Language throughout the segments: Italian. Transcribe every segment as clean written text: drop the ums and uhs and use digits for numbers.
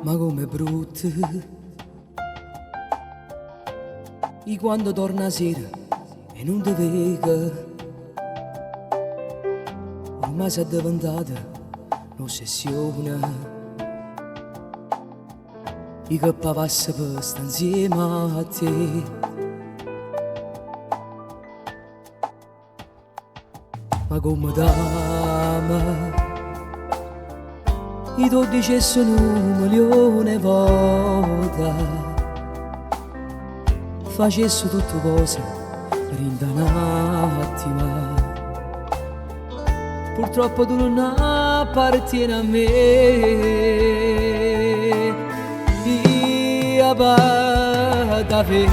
ma come brutte. E quando torna sera e non ti vega, ormai si è diventata un'ossessione. E che passa per stare insieme a te. Ma come t'ama, i 12 sono 1.000.000 volte, facessi tutte cose per un attimo. Purtroppo tu non appartieni a me. Io da te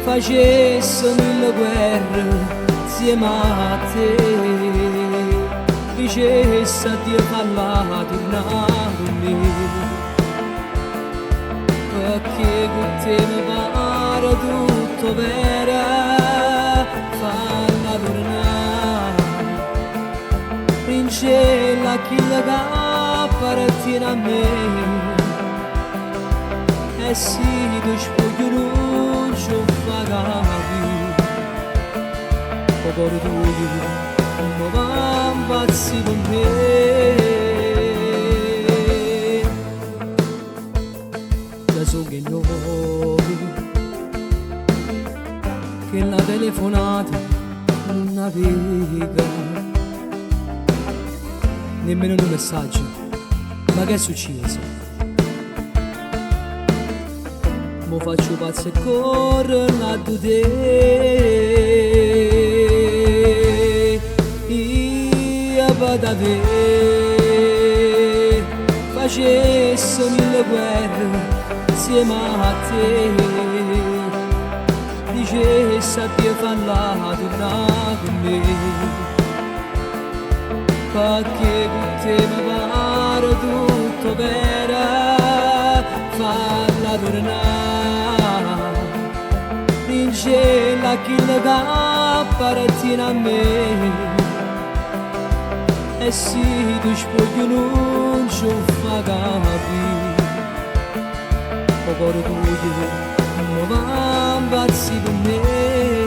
facessi 1000 guerre insieme a te, dicessi a Dio falla tornare con me, perché con te mi pare tutto vero, falla tornare, rincella chi che appartiene a me. E se tu spoglio non ci fa capire, povero tuo come va impazzi con me. Da so che noi, che la telefonata non aveva nemmeno un messaggio. Ma che è successo? Mo faccio pazzo e corro là da te. Io vado a te, facessi 1000 guerre insieme a te, dicessi a Dio falla tornare con me, perché con te mi pare tutto vero, falla tornare, rincella chi che appartiene a me. E se tu spoglio non ci fa capire, povero tuo come va impazzi con me.